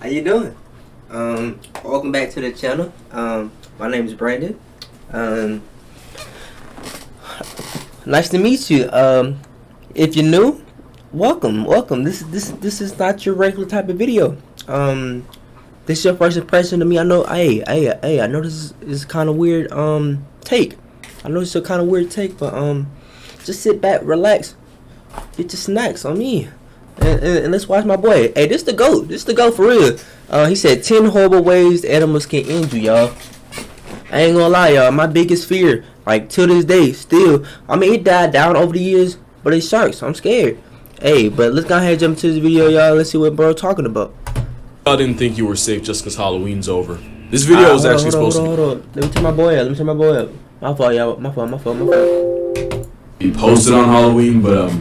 How you doing? Welcome back to the channel. My name is Brandon. Nice to meet you. If you're new, welcome. This is not your regular type of video. This is your first impression of me. I know. I know this is kind of weird. Take. I know it's a kind of weird take, but just sit back, relax, get your snacks on me. And let's watch my boy. Hey, this the GOAT. This the GOAT for real. He said 10 horrible ways animals can end you, y'all. I ain't gonna lie, y'all. My biggest fear, like till this day, still. I mean, it died down over the years, but it's sharks. I'm scared. Hey, but let's go ahead and jump to this video, y'all. Let's see what bro talking about. I didn't think you were safe just because Halloween's over. This video was actually supposed to. Hold on. Let me turn my boy up. My fault, y'all. My fault. Be posted on Halloween, but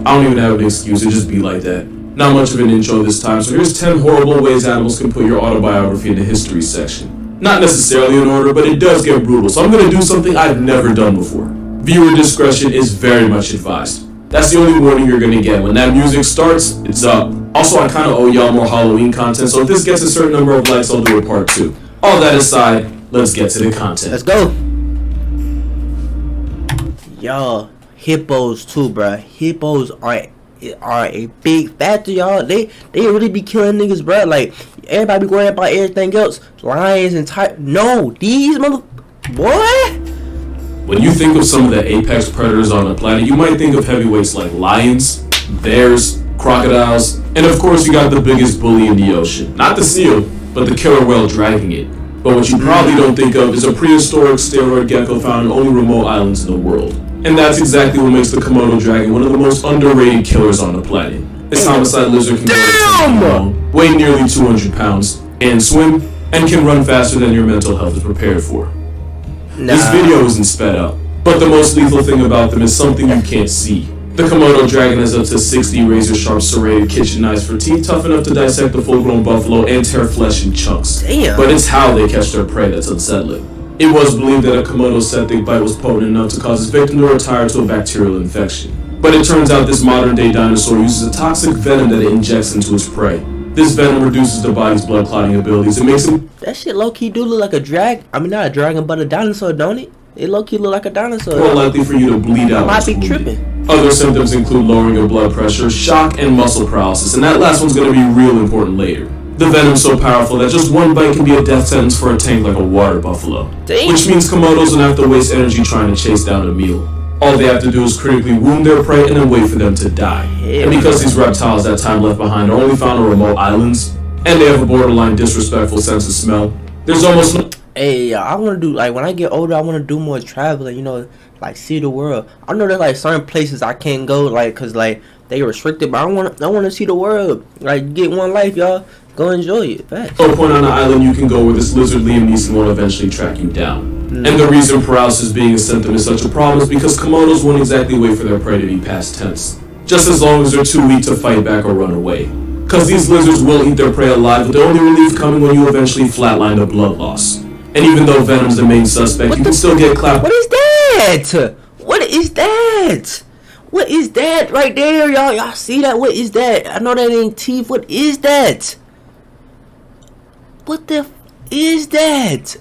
I don't even have an excuse, it just be like that. Not much of an intro this time, so here's 10 horrible ways animals can put your autobiography in the history section. Not necessarily in order, but it does get brutal, so I'm gonna do something I've never done before. Viewer discretion is very much advised. That's the only warning you're gonna get. When that music starts, it's up. Also, I kinda owe y'all more Halloween content, so if this gets a certain number of likes, I'll do a part 2. All that aside, let's get to the content. Let's go. Y'all. Hippos too, bruh. Hippos are a big factor, y'all. They really be killing niggas, bruh. Like, everybody be worrying about everything else. Lions and no, these boy. When you think of some of the apex predators on the planet, you might think of heavyweights like lions, bears, crocodiles, and of course you got the biggest bully in the ocean. Not the seal, but the killer whale dragging it. But what you probably don't think of is a prehistoric steroid gecko found in only remote islands in the world. And that's exactly what makes the Komodo Dragon one of the most underrated killers on the planet. This homicide lizard can go 10 feet long, weigh nearly 200 pounds, and swim, and can run faster than your mental health is prepared for. This video isn't sped up, but the most lethal thing about them is something you can't see. The Komodo Dragon has up to 60 razor-sharp serrated kitchen knives for teeth tough enough to dissect the full-grown buffalo and tear flesh in chunks. But it's how they catch their prey that's unsettling. It was believed that a Komodo's septic bite was potent enough to cause its victim to retire to a bacterial infection. But it turns out this modern-day dinosaur uses a toxic venom that it injects into its prey. This venom reduces the body's blood clotting abilities. It makes him... That shit low-key do look like a not a dragon, but a dinosaur, don't it? It low-key look like a dinosaur. More likely for you to bleed out. I might be tripping. Other symptoms include lowering your blood pressure, shock, and muscle paralysis, and that last one's going to be real important later. The venom's so powerful that just one bite can be a death sentence for a tank like a water buffalo. Damn. Which means Komodos don't have to waste energy trying to chase down a meal. All they have to do is critically wound their prey and then wait for them to die. And because these reptiles that time left behind are only found on remote islands, and they have a borderline disrespectful sense of smell, there's almost no... Hey, I want to do, like, when I get older, I want to do more traveling, you know, like, see the world. I know there's, like, certain places I can't go, like, because, like, they restricted, but I want to see the world. Like, get one life, y'all. Go enjoy it. Facts. No point on the island you can go where this lizard Liam Neeson will eventually track you down. And the reason paralysis being a symptom is such a problem is because Komodos won't exactly wait for their prey to be past tense. Just as long as they're too weak to fight back or run away. Because these lizards will eat their prey alive, with the only relief coming when you eventually flatline the blood loss. And even though Venom's the main suspect, you can still get clapped. What is that? What is that? What is that right there, y'all? Y'all see that? What is that? I know that ain't teeth. What is that? What the is that?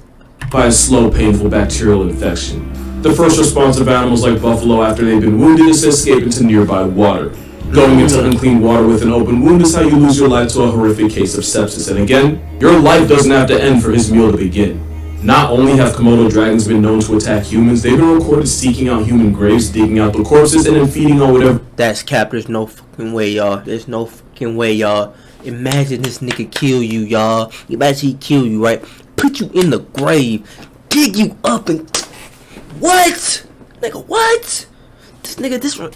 By a slow, painful bacterial infection. The first response of animals like buffalo after they've been wounded is to escape into nearby water. Going into unclean water with an open wound is how you lose your life to a horrific case of sepsis. And again, your life doesn't have to end for his meal to begin. Not only have Komodo dragons been known to attack humans, they've been recorded seeking out human graves, digging out the corpses, and then feeding on whatever. That's cap. There's no fucking way, y'all. There's no fucking way, y'all. Imagine this nigga kill you, y'all. Imagine he kill you, right? Put you in the grave, dig you up, and what? Nigga, what? This nigga, this hell.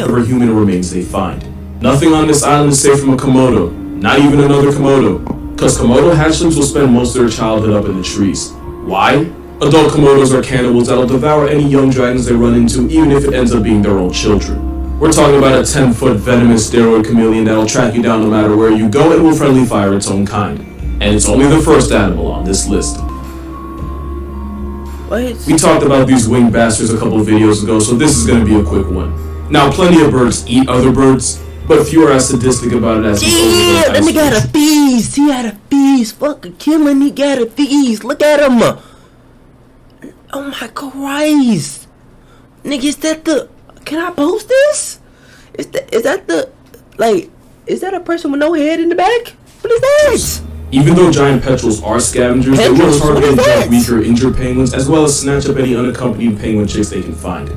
Whatever human remains they find. Nothing on this island is safe from a Komodo. Not even another Komodo. Because Komodo hatchlings will spend most of their childhood up in the trees. Why? Adult Komodos are cannibals that'll devour any young dragons they run into, even if it ends up being their own children. We're talking about a 10-foot venomous steroid chameleon that'll track you down no matter where you go and will friendly fire its own kind. And it's only the first animal on this list. What? We talked about these winged bastards a couple of videos ago, so this is going to be a quick one. Now, plenty of birds eat other birds, but few are as sadistic about it as yeah, that nigga had a feast. He had a feast. Fucking killing. He got a feast. Look at him. Oh my Christ. Nigga, is that the... Can I post this? Is that the... Like, is that a person with no head in the back? What is that? Even though giant petrels are scavengers, they work hard to jump weaker, injured penguins, as well as snatch up any unaccompanied penguin chicks they can find.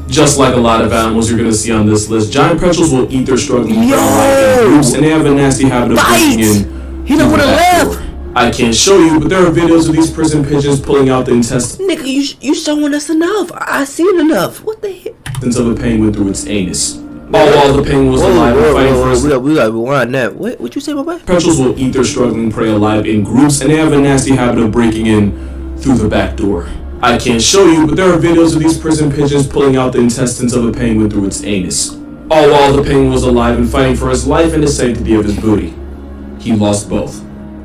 Just like a lot of animals you're going to see on this list, giant petrels will eat their struggling prey alive in groups, and they have a nasty habit of breaking in. He don't want to laugh. I can't show you, but there are videos of these prison pigeons pulling out the intestines. Nigga, you showing us enough. I seen enough. What the hell? Of a penguin through its anus. All while the penguin was alive and fighting for his... We gotta rewind that. What you say, my boy? Petrels will eat their struggling prey alive in groups, and they have a nasty habit of breaking in through the back door. I can't show you, but there are videos of these prison pigeons pulling out the intestines of a penguin through its anus. All while the penguin was alive and fighting for his life and the sanctity of his booty. He lost both.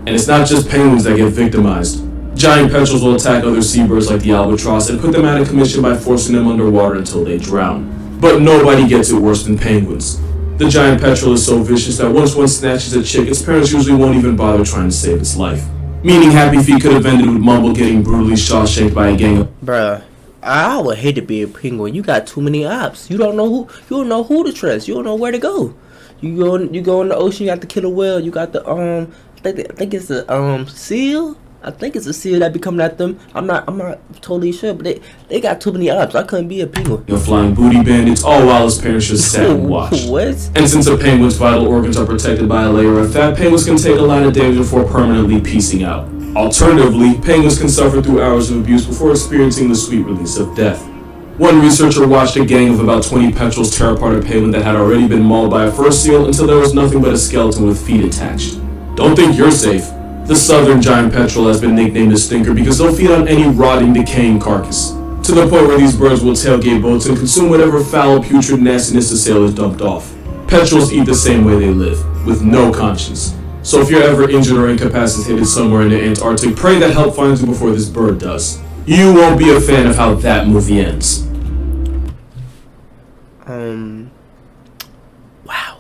And it's not just penguins that get victimized. Giant petrels will attack other seabirds like the albatross and put them out of commission by forcing them underwater until they drown. But nobody gets it worse than penguins. The giant petrel is so vicious that once one snatches a chick, its parents usually won't even bother trying to save its life. Meaning Happy Feet could have ended with Mumble getting brutally shawshanked by a gang of... Bruh, I would hate to be a penguin. You got too many ops. You don't know who to trust. You don't know where to go. You go in the ocean, you got the killer whale, you got the I think it's a seal. I think it's a seal that be coming at them. I'm not totally sure, but they got too many ops. I couldn't be a penguin. Flying booty bandits, all while his parents just sat and watched. What? And since a penguin's vital organs are protected by a layer of fat, penguins can take a lot of damage before permanently piecing out. Alternatively, penguins can suffer through hours of abuse before experiencing the sweet release of death. One researcher watched a gang of about 20 petrels tear apart a penguin that had already been mauled by a fur seal until there was nothing but a skeleton with feet attached. Don't think you're safe. The southern giant petrel has been nicknamed a stinker because they'll feed on any rotting, decaying carcass, to the point where these birds will tailgate boats and consume whatever foul, putrid nastiness the sailors dumped off. Petrels eat the same way they live, with no conscience. So if you're ever injured or incapacitated somewhere in the Antarctic, pray that help finds you before this bird does. You won't be a fan of how that movie ends. Wow.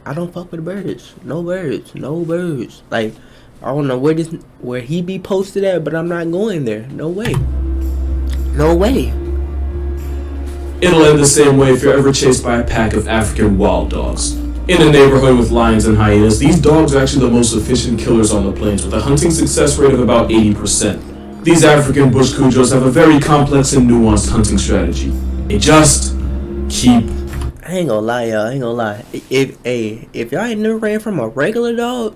I don't fuck with birds. No birds. Like, I don't know where he be posted at, but I'm not going there. No way. It'll end the same way if you're ever chased by a pack of African wild dogs. In a neighborhood with lions and hyenas, these dogs are actually the most efficient killers on the plains, with a hunting success rate of about 80%. These African bush cujos have a very complex and nuanced hunting strategy. They just keep... I ain't gonna lie, y'all. If y'all ain't never ran from a regular dog,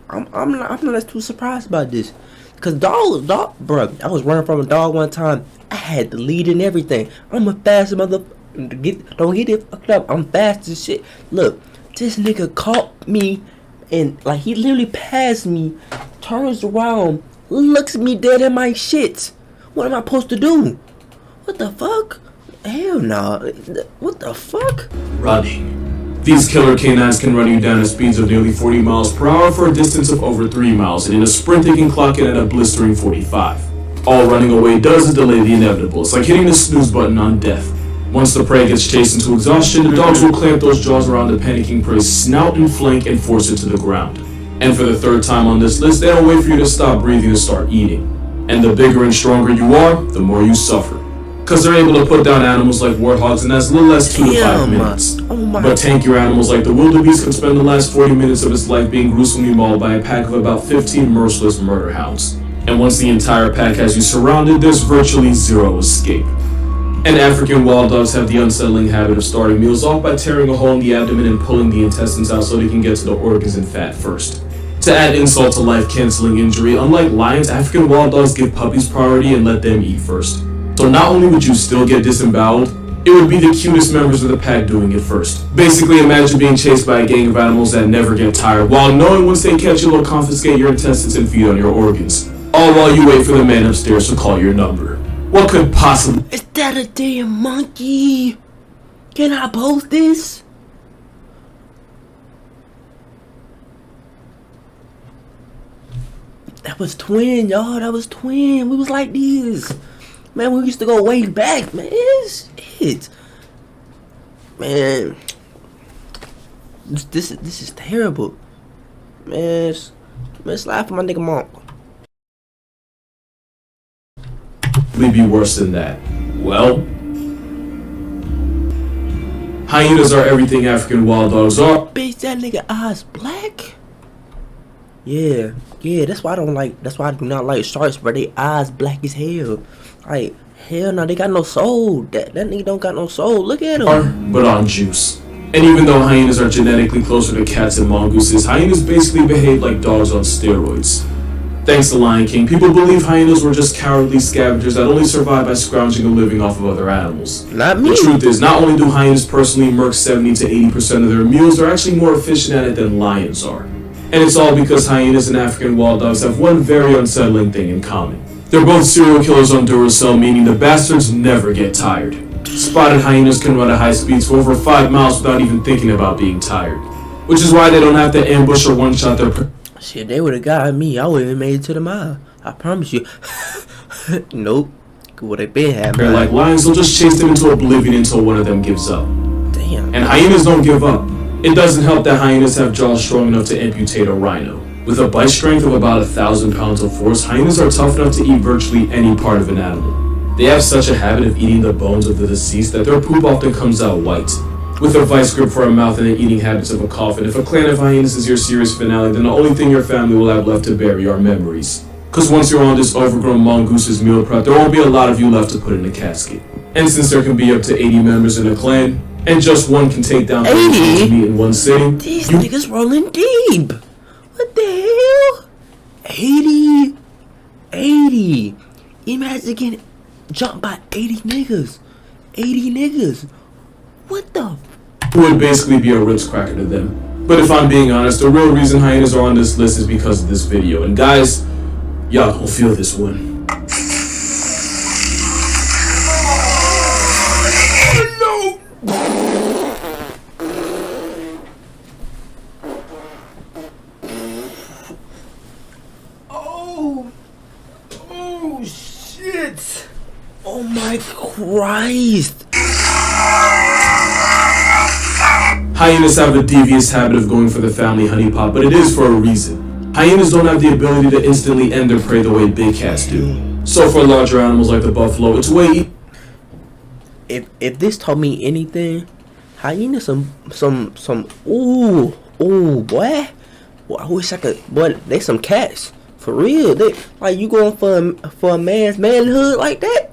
I'm not too surprised about this. Cause dog, bro, I was running from a dog one time. I had the lead and everything. I'm a fast mother. Don't get it fucked up. I'm fast as shit. Look, this nigga caught me, and like he literally passed me, turns around, looks at me dead in my shit. What am I supposed to do? What the fuck? Hell no. What the fuck? Running. These killer canines can run you down at speeds of nearly 40 miles per hour for a distance of over 3 miles, and in a sprint they can clock in at a blistering 45. All running away does is delay the inevitable. It's like hitting the snooze button on death. Once the prey gets chased into exhaustion, the dogs will clamp those jaws around the panicking prey's snout and flank and force it to the ground. And for the third time on this list, they don't wait for you to stop breathing to start eating. And the bigger and stronger you are, the more you suffer. Cause they're able to put down animals like warthogs in as little as 2 to 5 minutes. But tankier animals like the wildebeest can spend the last 40 minutes of its life being gruesomely mauled by a pack of about 15 merciless murder hounds. And once the entire pack has you surrounded, there's virtually zero escape. And African wild dogs have the unsettling habit of starting meals off by tearing a hole in the abdomen and pulling the intestines out so they can get to the organs and fat first. To add insult to life-canceling injury, unlike lions, African wild dogs give puppies priority and let them eat first. So not only would you still get disemboweled, it would be the cutest members of the pack doing it first. Basically, imagine being chased by a gang of animals that never get tired, while knowing once they catch you, they'll confiscate your intestines and feed on your organs. All while you wait for the man upstairs to call your number. What could possibly... Is that a damn monkey? Can I post this? That was twin, y'all. That was twin. We was like this. Man, we used to go way back, man. It's man. This is terrible. Man, slap for my nigga Monk. Be worse than that. Well, hyenas are everything African wild dogs are. Bitch, that nigga eyes black? Yeah, that's why I don't like, that's why I do not like sharks, bro. They eyes black as hell. Like, hell no, they got no soul. That nigga don't got no soul. Look at him. But on juice. And even though hyenas are genetically closer to cats and mongooses, hyenas basically behave like dogs on steroids. Thanks to Lion King, people believe hyenas were just cowardly scavengers that only survived by scrounging a living off of other animals. Not me. The truth is, not only do hyenas personally murk 70 to 80% of their meals, they're actually more efficient at it than lions are. And it's all because hyenas and African wild dogs have one very unsettling thing in common. They're both serial killers on Duracell, meaning the bastards never get tired. Spotted hyenas can run at high speeds for over 5 miles without even thinking about being tired. Which is why they don't have to ambush or one-shot their Shit, they would've got me. I would've made it to the mile. I promise you. Nope. Would have been happening. They're like lions, they'll just chase them into oblivion until one of them gives up. Damn. And hyenas don't give up. It doesn't help that hyenas have jaws strong enough to amputate a rhino. With a bite strength of about 1,000 pounds of force, hyenas are tough enough to eat virtually any part of an animal. They have such a habit of eating the bones of the deceased that their poop often comes out white. With a vice grip for a mouth and the eating habits of a coffin, if a clan of hyenas is your series finale, then the only thing your family will have left to bury are memories. Cause once you're on this overgrown mongoose's meal prep, there won't be a lot of you left to put in a casket. And since there can be up to 80 members in a clan, and just one can take down 30 pounds of meat in one sitting, these niggas rolling deep. What the hell? 80. Imagine getting jumped by 80 niggas. 80 niggas. What the? Would basically be a Ritz cracker to them. But if I'm being honest, the real reason hyenas are on this list is because of this video. And guys, y'all gon' feel this one. Oh shit! Oh my Christ! Hyenas have a devious habit of going for the family honeypot, but it is for a reason. Hyenas don't have the ability to instantly end their prey the way big cats do. So for larger animals like the buffalo, it's way If this told me anything, hyenas ooh boy. Boy, I wish I could. Boy, they some cats for real. They like you going for a man's manhood like that.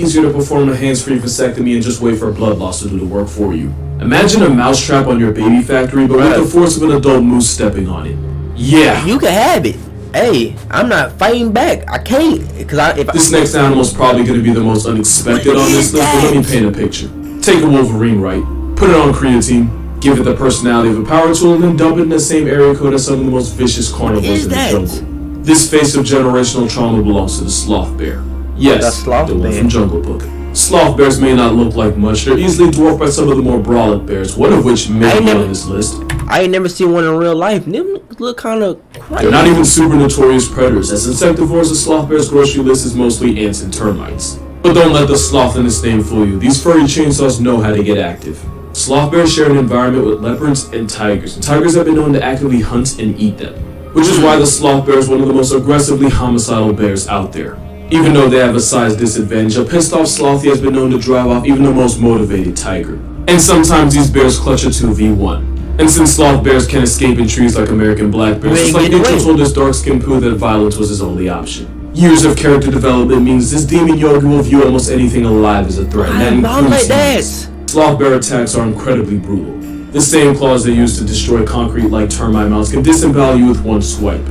Easier to perform a hands-free vasectomy and just wait for blood loss to do the work for you. Imagine a mousetrap on your baby factory, but with the force of an adult moose stepping on it. Yeah, you can have it. Hey, I'm not fighting back. I can't, this next animal is probably going to be the most unexpected on this list, but let me paint a picture. Take a wolverine, right? Put it on creatine, give it the personality of a power tool, and then dump it in the same area code as some of the most vicious carnivores in the jungle. This face of generational trauma belongs to the sloth bear. Yes, the one from Jungle Book. Sloth bears may not look like much. They're easily dwarfed by some of the more brolic bears, one of which may be on this list. I ain't never seen one in real life. Them look kind of crazy. They're not even super notorious predators, as insectivores, the sloth bear's grocery list is mostly ants and termites. But don't let the sloth in this name fool you. These furry chainsaws know how to get active. Sloth bears share an environment with leopards and tigers have been known to actively hunt and eat them. Which is why the sloth bear is one of the most aggressively homicidal bears out there. Even though they have a size disadvantage, a pissed off slothy has been known to drive off even the most motivated tiger. And sometimes these bears clutch a 2v1. And since sloth bears can escape in trees like American black bears, it's like Intro told this dark-skinned poo that violence was his only option. Years of character development means this demon yogi will view almost anything alive as a threat, and that includes humans. Sloth bear attacks are incredibly brutal. The same claws they use to destroy concrete like termite mounds can disembowel you with one swipe.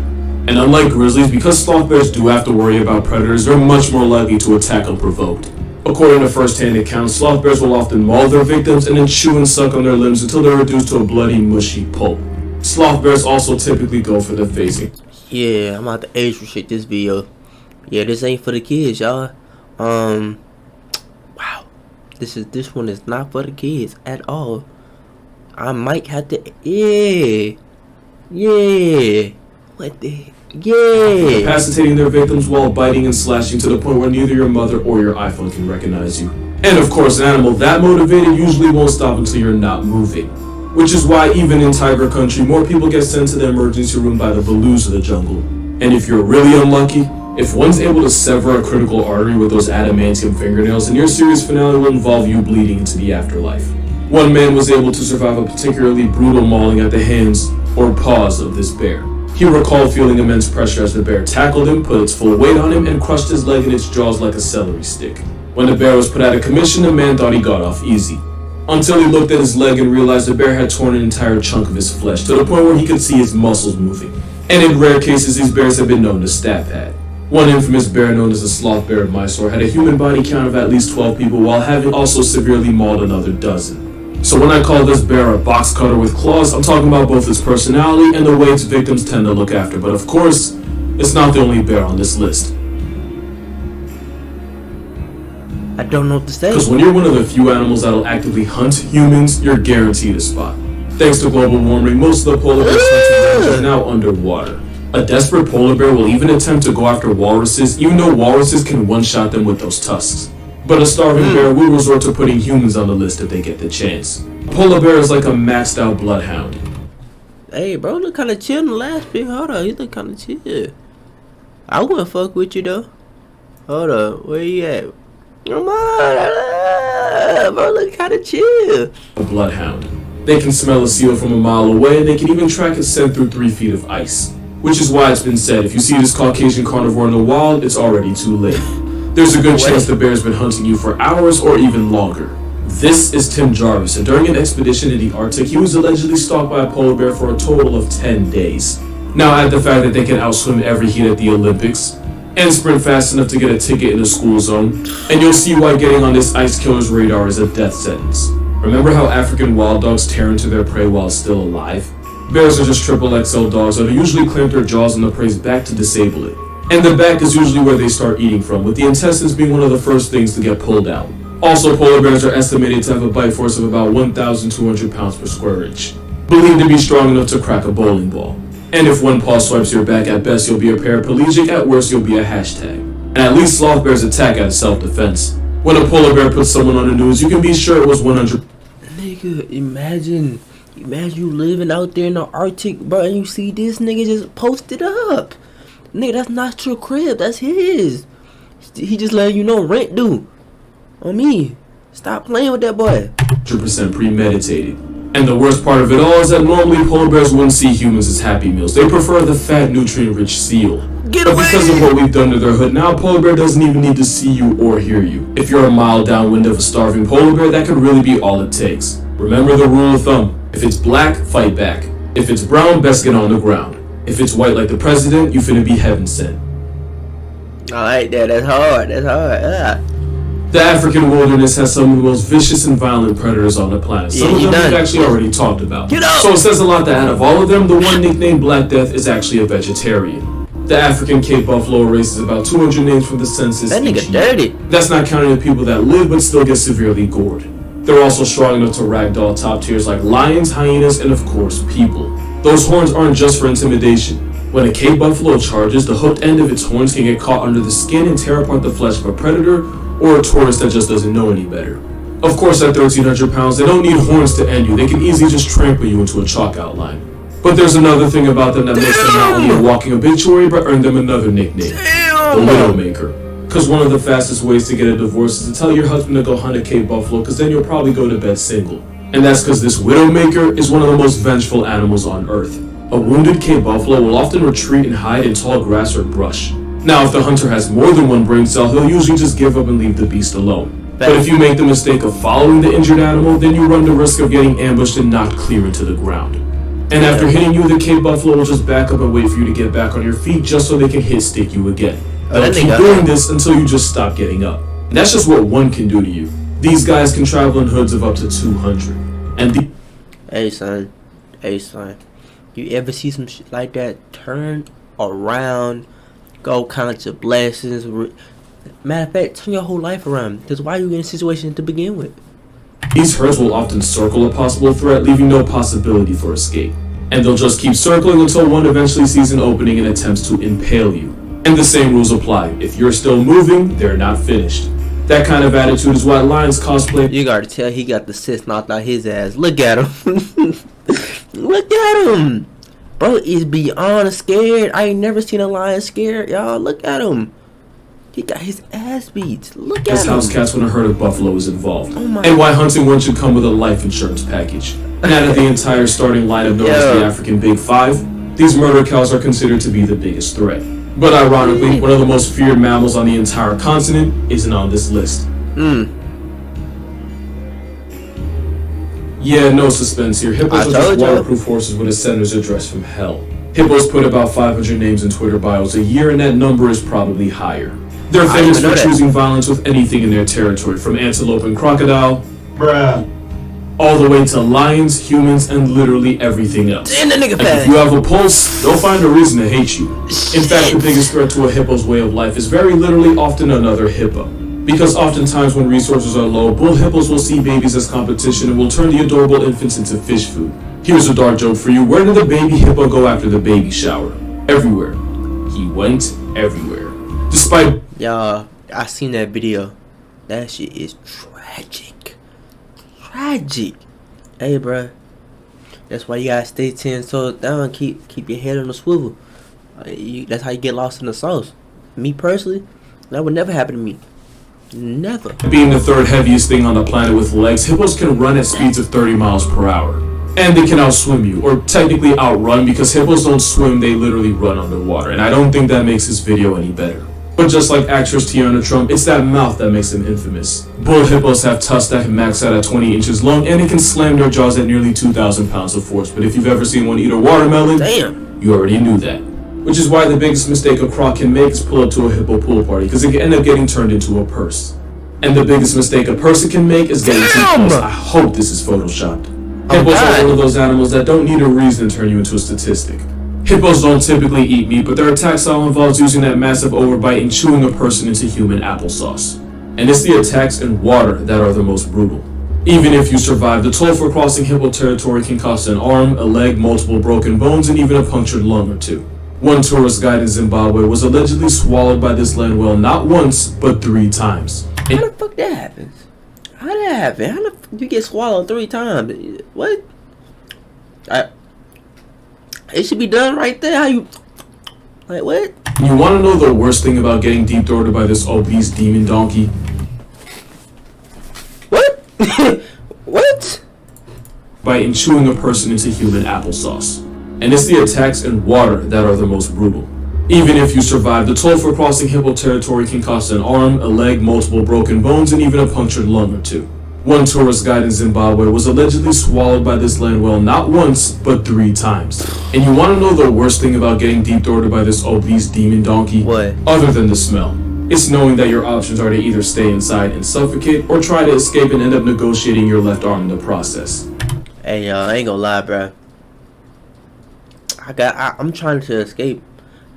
And unlike grizzlies, because sloth bears do have to worry about predators, they're much more likely to attack unprovoked. According to first-hand accounts, sloth bears will often maul their victims and then chew and suck on their limbs until they're reduced to a bloody, mushy pulp. Sloth bears also typically go for the facing. Yeah, I'm about to age restrict this video. Yeah, this ain't for the kids, y'all. Wow. This one is not for the kids at all. I might have to. Yeah. What the? Yeah. Incapacitating their victims while biting and slashing to the point where neither your mother or your iPhone can recognize you. And of course, an animal that motivated usually won't stop until you're not moving. which is why even in tiger country, more people get sent to the emergency room by the Balus of the jungle. And if you're really unlucky, if one's able to sever a critical artery with those adamantium fingernails, then your series finale will involve you bleeding into the afterlife. One man was able to survive a particularly brutal mauling at the hands or paws of this bear. He recalled feeling immense pressure as the bear tackled him, put its full weight on him, and crushed his leg in its jaws like a celery stick. When the bear was put out of commission, the man thought he got off easy. Until he looked at his leg and realized the bear had torn an entire chunk of his flesh, to the point where he could see his muscles moving. And in rare cases, these bears have been known to stab pad. One infamous bear known as the Sloth bear of Mysore had a human body count of at least 12 people while having also severely mauled another dozen. So when I call this bear a box cutter with claws, I'm talking about both its personality and the way its victims tend to look after. But of course, it's not the only bear on this list. I don't know what to say. Because when you're one of the few animals that'll actively hunt humans, you're guaranteed a spot. Thanks to global warming, most of the polar bears are now underwater. A desperate polar bear will even attempt to go after walruses, even though walruses can one-shot them with those tusks. But a starving bear will resort to putting humans on the list if they get the chance. A polar bear is like a maxed out bloodhound. Hey, bro, look kind of chill in the last pic. Hold on, he look kind of chill. I wouldn't fuck with you though. Hold up, where you at? Come on, bro, look kind of chill. A bloodhound. They can smell a seal from a mile away, and they can even track its scent through 3 feet of ice. Which is why it's been said, if you see this Caucasian carnivore in the wild, it's already too late. There's a good chance the bear's been hunting you for hours or even longer. This is Tim Jarvis, and during an expedition in the Arctic, he was allegedly stalked by a polar bear for a total of 10 days. Now add the fact that they can outswim every heat at the Olympics, and sprint fast enough to get a ticket in a school zone, and you'll see why getting on this ice killer's radar is a death sentence. Remember how African wild dogs tear into their prey while still alive? Bears are just triple XL dogs that usually clamp their jaws on the prey's back to disable it. And the back is usually where they start eating from, with the intestines being one of the first things to get pulled out. Also, polar bears are estimated to have a bite force of about 1,200 pounds per square inch, believed to be strong enough to crack a bowling ball. And if one paw swipes your back, at best you'll be a paraplegic, at worst you'll be a hashtag. And at least sloth bears attack out of self-defense. When a polar bear puts someone on the news, you can be sure it was 100. Nigga, imagine you living out there in the Arctic, bro, and you see this nigga just posted up. Nigga, that's not your crib, that's his. He just letting you know rent due. On me. Stop playing with that boy. 100% premeditated. And the worst part of it all is that normally polar bears wouldn't see humans as happy meals. They prefer the fat, nutrient-rich seal. But because of what we've done to their hood now, polar bear doesn't even need to see you or hear you. If you're a mile downwind of a starving polar bear, that could really be all it takes. Remember the rule of thumb. If it's black, fight back. If it's brown, best get on the ground. If it's white like the president, you finna be heaven sent. I like that. That's hard. The African wilderness has some of the most vicious and violent predators on the planet. Some of them we've actually already talked about. So it says a lot that out of all of them, the one nicknamed Black Death is actually a vegetarian. The African Cape Buffalo raises about 200 names from the census. That nigga dirty. That's not counting the people that live but still get severely gored. They're also strong enough to ragdoll top tiers like lions, hyenas, and of course people. Those horns aren't just for intimidation. When a Cape Buffalo charges, the hooked end of its horns can get caught under the skin and tear apart the flesh of a predator or a tourist that just doesn't know any better. Of course, at 1,300 pounds, they don't need horns to end you. They can easily just trample you into a chalk outline. But there's another thing about them that makes them not only a walking obituary, but earn them another nickname. The Widowmaker. Because one of the fastest ways to get a divorce is to tell your husband to go hunt a Cape Buffalo, because then you'll probably go to bed single. And that's because this Widowmaker is one of the most vengeful animals on Earth. A wounded Cape Buffalo will often retreat and hide in tall grass or brush. Now, if the hunter has more than one brain cell, he'll usually just give up and leave the beast alone. But if you make the mistake of following the injured animal, then you run the risk of getting ambushed and knocked clear into the ground. And after hitting you, the Cape Buffalo will just back up and wait for you to get back on your feet just so they can hit stick you again. They'll keep doing this until you just stop getting up. And that's just what one can do to you. These guys can travel in hoods of up to 200. And Hey son, you ever see some shit like that? Turn around, go count your blessings. Matter of fact, turn your whole life around. Because why are you in a situation to begin with? These herds will often circle a possible threat, leaving no possibility for escape. And they'll just keep circling until one eventually sees an opening and attempts to impale you. And the same rules apply. If you're still moving, they're not finished. That kind of attitude is why lions cosplay. You gotta tell he got the cyst knocked out his ass. Look at him. Look at him. Bro is beyond scared. I ain't never seen a lion scared, y'all. Look at him. He got his ass beat. Look at him. His house cats when a herd of buffalo is involved. Oh my. And why hunting one should come with a life insurance package. And out of the entire starting lineup known as the African Big Five, these murder cows are considered to be the biggest threat. But ironically, one of the most feared mammals on the entire continent isn't on this list. Yeah, no suspense here. Hippos are just waterproof horses with a sender's address from hell. Hippos put about 500 names in Twitter bios a year, and that number is probably higher. They're famous for choosing violence with anything in their territory, from antelope and crocodile, all the way to lions, humans, and literally everything else. And if you have a pulse, they'll find a reason to hate you. In fact, the biggest threat to a hippo's way of life is very literally often another hippo. Because oftentimes when resources are low, bull hippos will see babies as competition and will turn the adorable infants into fish food. Here's a dark joke for you. Where did the baby hippo go after the baby shower? Everywhere. He went everywhere. Despite... Y'all, I seen that video. That shit is tragic. Tragic. Hey, bruh. That's why you gotta stay 10 toes down. Keep your head on the swivel. That's how you get lost in the sauce. Me personally, that would never happen to me. Never. Being the third heaviest thing on the planet with legs, hippos can run at speeds of 30 miles per hour. And they can outswim you, or technically outrun, because hippos don't swim, they literally run underwater. And I don't think that makes this video any better. But just like actress Tiana Trump, it's that mouth that makes them infamous. Bull hippos have tusks that can max out at 20 inches long, and they can slam their jaws at nearly 2,000 pounds of force. But if you've ever seen one eat a watermelon, damn, you already knew that. Which is why the biggest mistake a croc can make is pull up to a hippo pool party, because it can end up getting turned into a purse. And the biggest mistake a person can make is getting too close. I hope this is photoshopped. Hippos are one of those animals that don't need a reason to turn you into a statistic. Hippos don't typically eat meat, but their attack style involves using that massive overbite and chewing a person into human applesauce. And it's the attacks in water that are the most brutal. Even if you survive, the toll for crossing hippo territory can cost an arm, a leg, multiple broken bones, and even a punctured lung or two. One tourist guide in Zimbabwe was allegedly swallowed by this land whale not once, but 3 times. How the fuck that happens? How that happen? How the fuck you get swallowed 3 times? What? It should be done right there. How you... Like, what? You want to know the worst thing about getting deep-throated by this obese demon donkey? What? What? By chewing a person into human applesauce. And it's the attacks in water that are the most brutal. Even if you survive, the toll for crossing hippo territory can cost an arm, a leg, multiple broken bones, and even a punctured lung or two. One tourist guide in Zimbabwe was allegedly swallowed by this land whale not once, but 3 times. And you want to know the worst thing about getting deep-throated by this obese demon donkey? What? Other than the smell. It's knowing that your options are to either stay inside and suffocate, or try to escape and end up negotiating your left arm in the process. Hey, I ain't gonna lie, bruh. I'm trying to escape.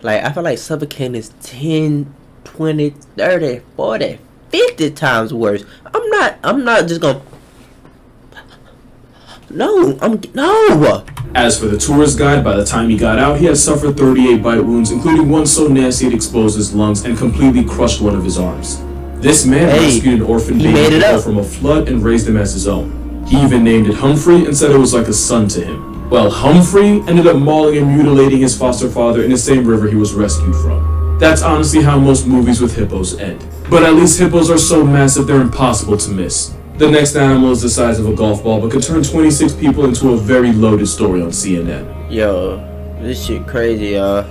Like, I feel like suffocating is 10, 20, 30, 40, 50 times worse. I'm not just gonna... No. As for the tourist guide, by the time he got out, he had suffered 38 bite wounds, including one so nasty it exposed his lungs and completely crushed one of his arms. This man rescued an orphan baby from a flood and raised him as his own. He even named it Humphrey and said it was like a son to him. Well, Humphrey ended up mauling and mutilating his foster father in the same river he was rescued from. That's honestly how most movies with hippos end. But at least hippos are so massive they're impossible to miss. The next animal is the size of a golf ball but could turn 26 people into a very loaded story on CNN. Yo, this shit crazy, y'all.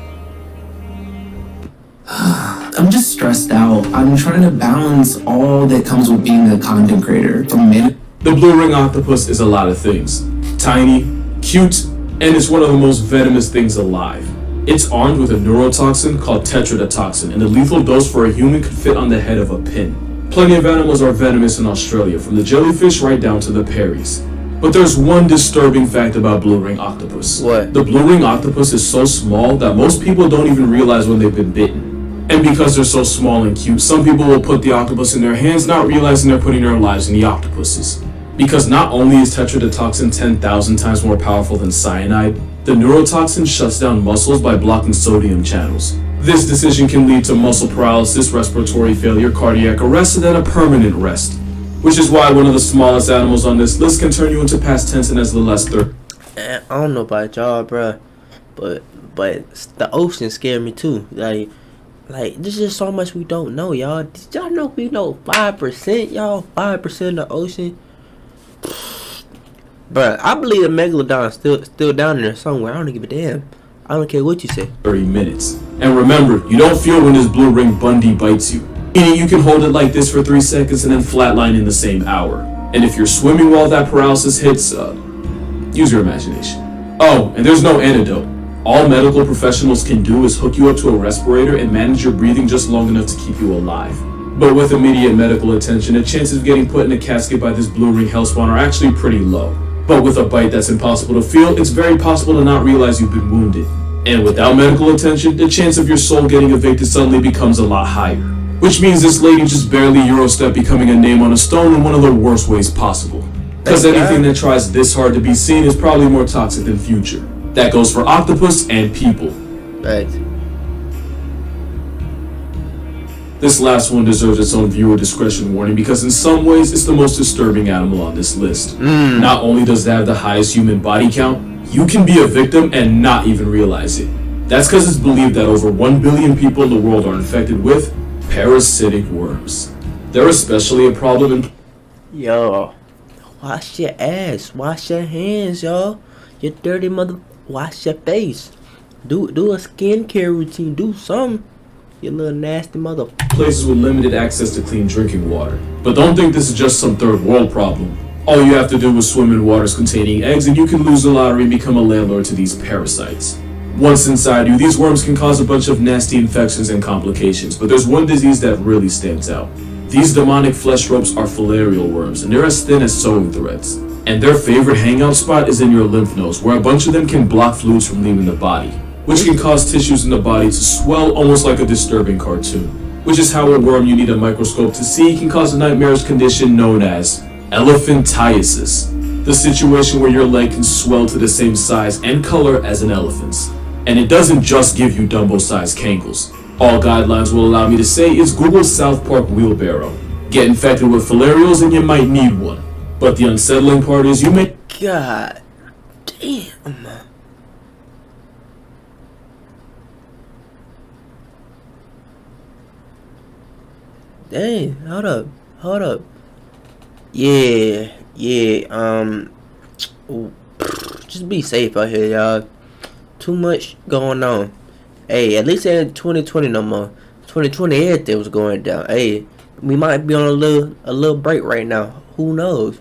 I'm just stressed out. I'm trying to balance all that comes with being a content creator. The blue ring octopus is a lot of things. Tiny, cute, and it's one of the most venomous things alive. It's armed with a neurotoxin called tetrodotoxin, and the lethal dose for a human could fit on the head of a pin. Plenty of animals are venomous in Australia, from the jellyfish right down to the peris. But there's one disturbing fact about blue ring octopus. What? The blue ring octopus is so small that most people don't even realize when they've been bitten. And because they're so small and cute, some people will put the octopus in their hands, not realizing they're putting their lives in the octopus's. Because not only is tetrodotoxin 10,000 times more powerful than cyanide, the neurotoxin shuts down muscles by blocking sodium channels. This decision can lead to muscle paralysis, respiratory failure, cardiac arrest, and then a permanent rest. Which is why one of the smallest animals on this list can turn you into past tense and as little as third. I don't know about y'all, bruh, but the ocean scared me too. Like there's just so much we don't know, y'all. Did y'all know we know 5%, y'all? 5% of the ocean. Bruh, I believe the megalodon is still down there somewhere. I don't give a damn. I don't care what you say. 30 minutes. And remember, you don't feel when this blue ring Bundy bites you. Meaning you can hold it like this for 3 seconds and then flatline in the same hour. And if you're swimming while that paralysis hits, use your imagination. Oh, and there's no antidote. All medical professionals can do is hook you up to a respirator and manage your breathing just long enough to keep you alive. But with immediate medical attention, the chances of getting put in a casket by this blue ring hellspawn are actually pretty low. But with a bite that's impossible to feel, it's very possible to not realize you've been wounded. And without medical attention, the chance of your soul getting evicted suddenly becomes a lot higher. Which means this lady just barely Eurostep becoming a name on a stone in one of the worst ways possible. Because anything that tries this hard to be seen is probably more toxic than future. That goes for octopus and people. Right. This last one deserves its own viewer discretion warning because in some ways it's the most disturbing animal on this list. Not only does it have the highest human body count, you can be a victim and not even realize it. That's because it's believed that over 1 billion people in the world are infected with parasitic worms. They're especially a problem in... Yo, wash your ass, wash your hands, y'all. You dirty mother... Wash your face. Do a skincare routine. Do something. You little nasty mother... Places with limited access to clean drinking water. But don't think this is just some third world problem. All you have to do is swim in waters containing eggs and you can lose the lottery and become a landlord to these parasites. Once inside you, these worms can cause a bunch of nasty infections and complications, but there's one disease that really stands out. These demonic flesh ropes are filarial worms, and they're as thin as sewing threads. And their favorite hangout spot is in your lymph nodes, where a bunch of them can block fluids from leaving the body, which can cause tissues in the body to swell almost like a disturbing cartoon. Which is how a worm you need a microscope to see can cause a nightmarish condition known as Elephantiasis, the situation where your leg can swell to the same size and color as an elephant's. And it doesn't just give you Dumbo-sized cankles. All guidelines will allow me to say is Google South Park wheelbarrow. Get infected with filarials and you might need one. But the unsettling part is you may... God damn. Dang, hold up. Yeah, just be safe out here, y'all. Too much going on. Hey, at least it ain't 2020 no more. 2020, everything was going down. Hey, we might be on a little break right now. Who knows?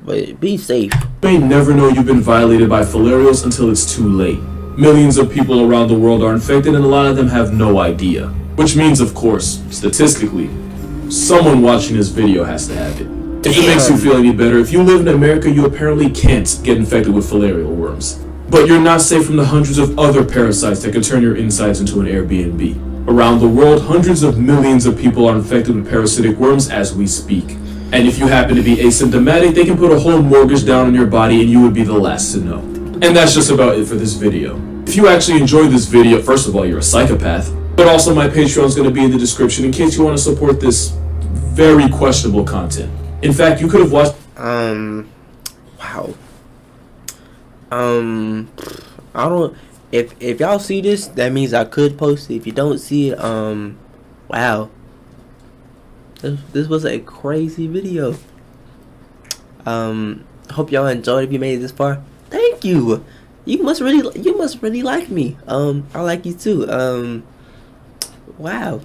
But be safe. You may never know you've been violated by filarials until it's too late. Millions of people around the world are infected and a lot of them have no idea. Which means, of course, statistically, someone watching this video has to have it. If it makes you feel any better, if you live in America, you apparently can't get infected with filarial worms. But you're not safe from the hundreds of other parasites that can turn your insides into an Airbnb. Around the world, hundreds of millions of people are infected with parasitic worms as we speak. And if you happen to be asymptomatic, they can put a whole mortgage down on your body and you would be the last to know. And that's just about it for this video. If you actually enjoyed this video, first of all, you're a psychopath. But also my Patreon's going to be in the description in case you want to support this very questionable content. In fact, you could have watched... Wow. I don't... If y'all see this, that means I could post it. If you don't see it, wow. This was a crazy video. Hope y'all enjoyed. If you made it this far, thank you. You must really like me. I like you too. Wow.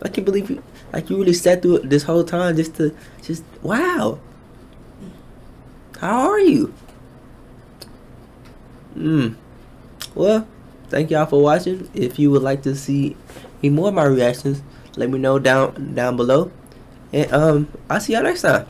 I can't believe you. Like, you really sat through it this whole time just wow. How are you? Well, thank y'all for watching. If you would like to see any more of my reactions, let me know down below. And I'll see y'all next time.